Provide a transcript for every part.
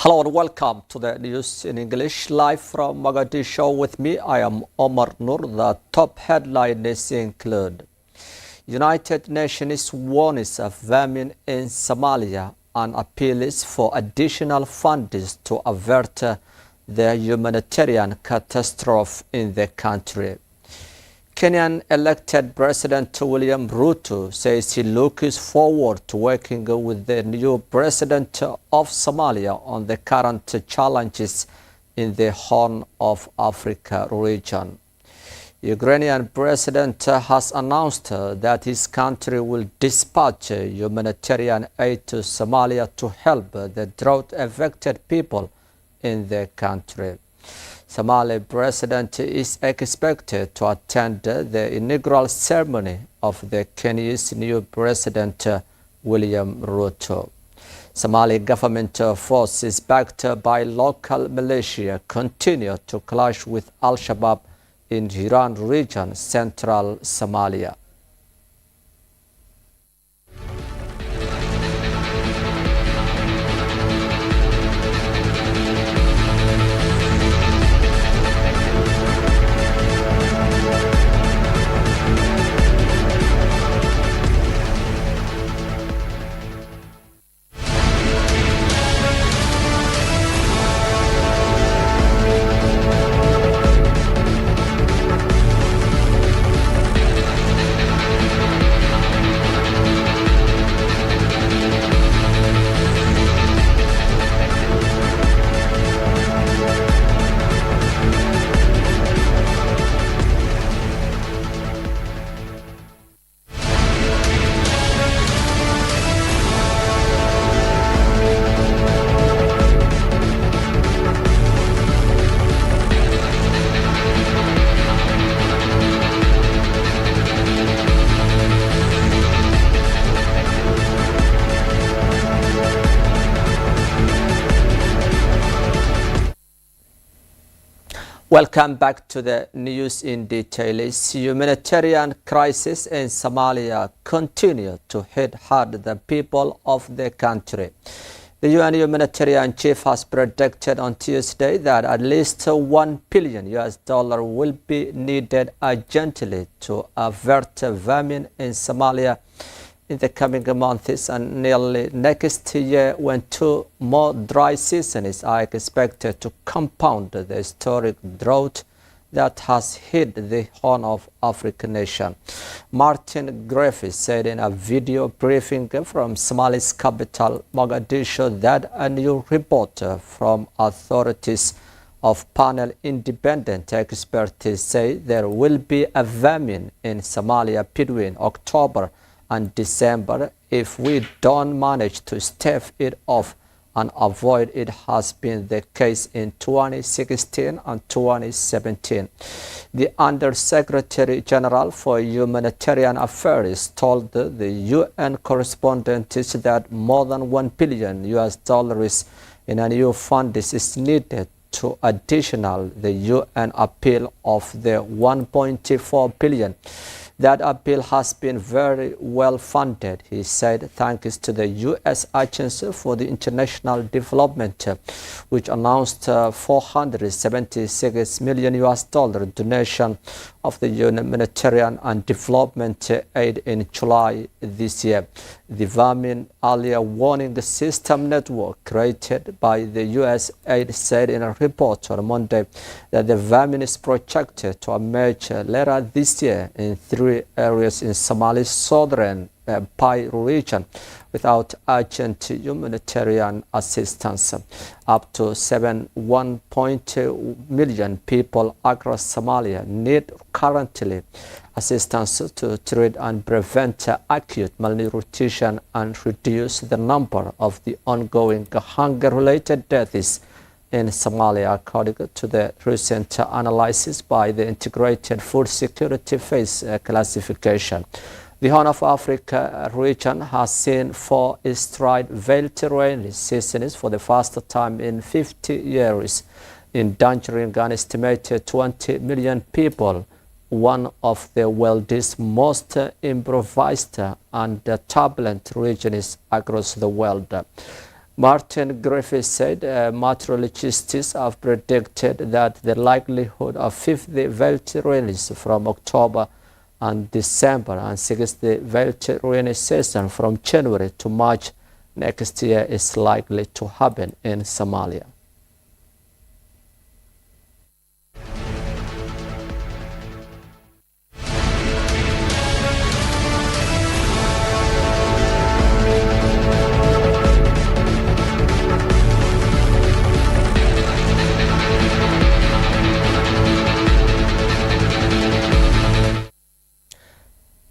Hello and welcome to the news in English live from Mogadishu. With me, I am Omar. The top headlines include: United Nations warns of famine in Somalia and appeals for additional funds to avert the humanitarian catastrophe in the country. Kenyan elected President William Ruto says he looks forward to working with the new president of Somalia on the current challenges in the Horn of Africa region. Ukrainian president has announced that his country will dispatch humanitarian aid to Somalia to help the drought-affected people in the country. Somali president is expected to attend the inaugural ceremony of the Kenya's new president, William Ruto. Somali government forces backed by local militia continue to clash with Al-Shabaab in Hiran region, central Somalia. Welcome back to the news in detail. Humanitarian crisis in Somalia continue to hit hard the people of the country. The UN humanitarian chief has predicted on Tuesday that at least $1 billion will be needed urgently to avert famine in Somalia in the coming months and nearly next year, when two more dry seasons are expected to compound the historic drought that has hit the Horn of Africa nation. Martin Griffiths said in a video briefing from Somalia's capital, Mogadishu, that a new report from authorities of panel independent experts say there will be a famine in Somalia between October and December if we don't manage to stave it off and avoid it. Has been the case in 2016 and 2017. The Undersecretary General for Humanitarian Affairs told the UN correspondents that more than $1 billion in a new fund is needed to additional the UN appeal of the $1.4 billion. That appeal has been very well funded, he said, thanks to the U.S. Agency for the International Development, which announced $476 million donation of the humanitarian and development aid in July this year. The famine earlier warning system network created by the U.S. aid said in a report on Monday that the famine is projected to emerge later this year in three areas in Somalia's southern Pai region without urgent humanitarian assistance. Up to 1.2 million people across Somalia need currently assistance to treat and prevent acute malnutrition and reduce the number of the ongoing hunger-related deaths in Somalia, according to the recent analysis by the Integrated Food Security Phase Classification. The Horn of Africa region has seen 4 straight veiled rainy seasons for the first time in 50 years, endangering an estimated 20 million people, one of the world's most improvised and turbulent regions across the world. Martin Griffiths said meteorologists have predicted that the likelihood of 50 Velt rains from October and December and 60 Velt rainy season from January to March next year is likely to happen in Somalia.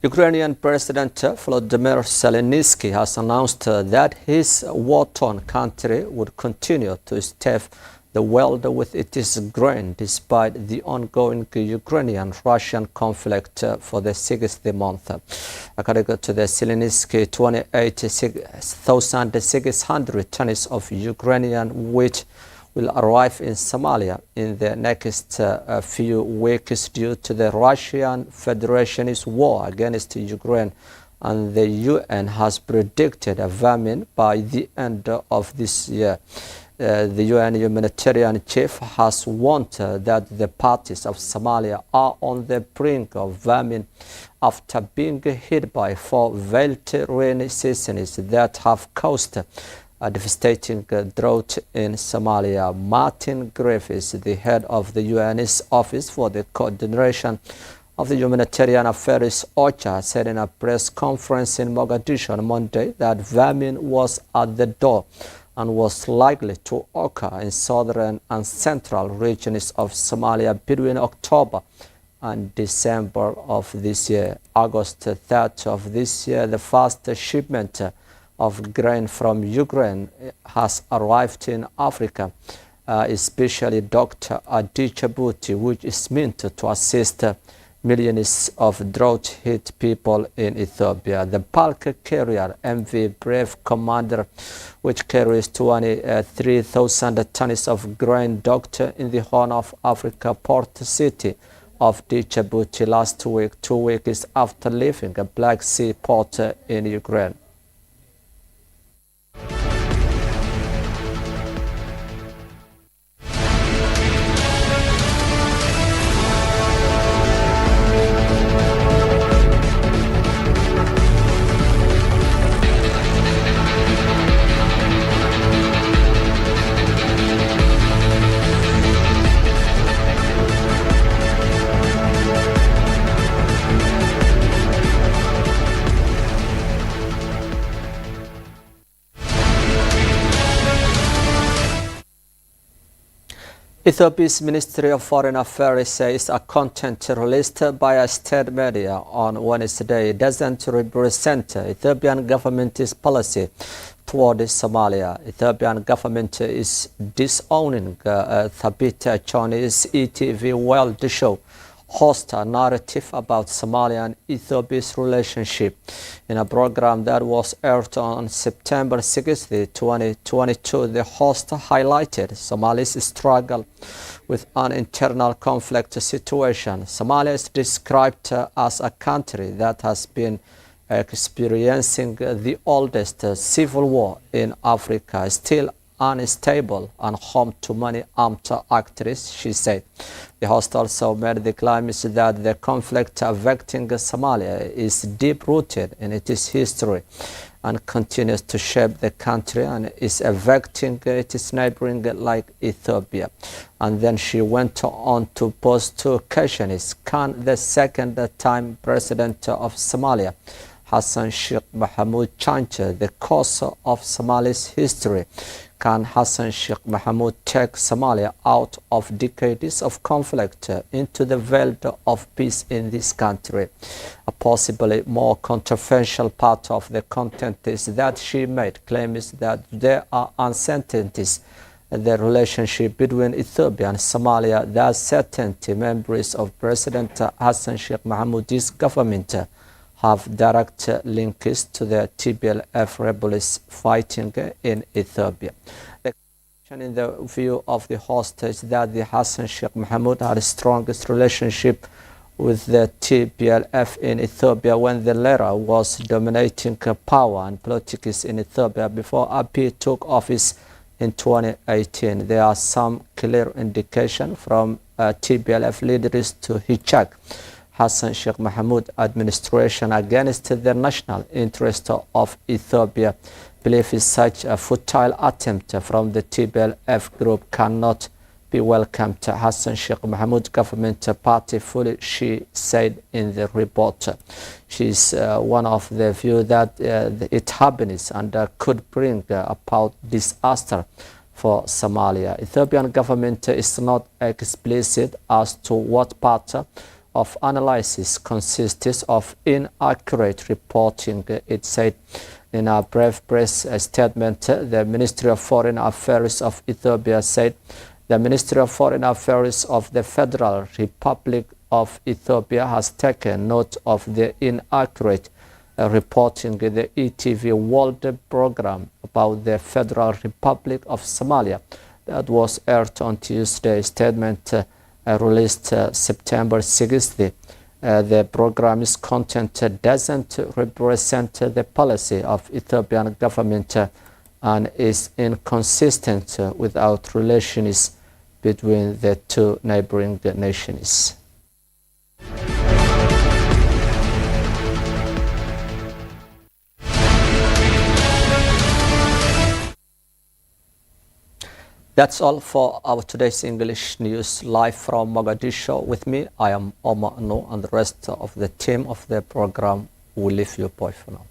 Ukrainian President Volodymyr Zelensky has announced that his war-torn country would continue to starve the world with its grain despite the ongoing Ukrainian-Russian conflict for the sixth month. According to the Zelensky, 28,600 tons of Ukrainian wheat will arrive in Somalia in the next few weeks due to the Russian Federation's war against Ukraine, and the UN has predicted a famine by the end of this year. The UN humanitarian chief has warned that the parties of Somalia are on the brink of famine after being hit by 4 Velt rainy seasons that have caused a devastating drought in Somalia. Martin Griffiths, the head of the UN's Office for the Coordination of the Humanitarian Affairs, OCHA, said in a press conference in Mogadishu on Monday that famine was at the door and was likely to occur in southern and central regions of Somalia between October and December of this year. August 3rd of this year, the first shipment of grain from Ukraine has arrived in Africa, especially docked at Djibouti, which is meant to assist millions of drought-hit people in Ethiopia. The bulk carrier MV Brave Commander, which carries 23,000 tons of grain, docked in the Horn of Africa port city of Djibouti last week, 2 weeks after leaving a Black Sea port in Ukraine. Ethiopia's Ministry of Foreign Affairs says a content released by a state media on Wednesday doesn't represent Ethiopian government's policy toward Somalia. Ethiopian government is disowning Thabit Choni's ETV World Show host a narrative about Somalia and Ethiopia's relationship. In a program that was aired on September 6, 2022, the host highlighted Somalia's struggle with an internal conflict situation. Somalia is described as a country that has been experiencing the oldest civil war in Africa, still unstable and home to many armed actors, she said. The host also made the claims that the conflict affecting Somalia is deep-rooted in its history and continues to shape the country and is affecting its neighboring like Ethiopia. And then she went on to pose two questions. Can the second-time president of Somalia, Hassan Sheikh Mohamud, change the course of Somalia's history? Can Hassan Sheikh Mohamud take Somalia out of decades of conflict into the world of peace in this country? A possibly more controversial part of the content is that she made claims that there are uncertainties in the relationship between Ethiopia and Somalia that certain members of President Hassan Sheikh Mohamud's government have direct links to the TPLF rebels fighting in Ethiopia. The question in the view of the host is that the Hassan Sheikh Mohamud had the strongest relationship with the TPLF in Ethiopia when the latter was dominating power and politics in Ethiopia before Abiy took office in 2018. There are some clear indications from TPLF leaders to hijack Hassan Sheikh Mohamud administration against the national interest of Ethiopia. Belief is such a futile attempt from the TPLF group cannot be welcomed. Hassan Sheikh Mohamud government party fully, she said in the report. She is one of the view that it happens and could bring about disaster for Somalia. Ethiopian government is not explicit as to what part of analysis consists of inaccurate reporting. It said in a brief press statement. The Ministry of Foreign Affairs of Ethiopia said the Ministry of Foreign Affairs of the Federal Republic of Ethiopia has taken note of the inaccurate reporting in the ETV World program about the Federal Republic of Somalia that was aired on Tuesday. Statement released September 6th. The program's content doesn't represent the policy of Ethiopian government and is inconsistent without relations between the two neighboring nations. That's all for our today's English news live from Mogadishu. With me, I am Omar, and the rest of the team of the program will leave you for now.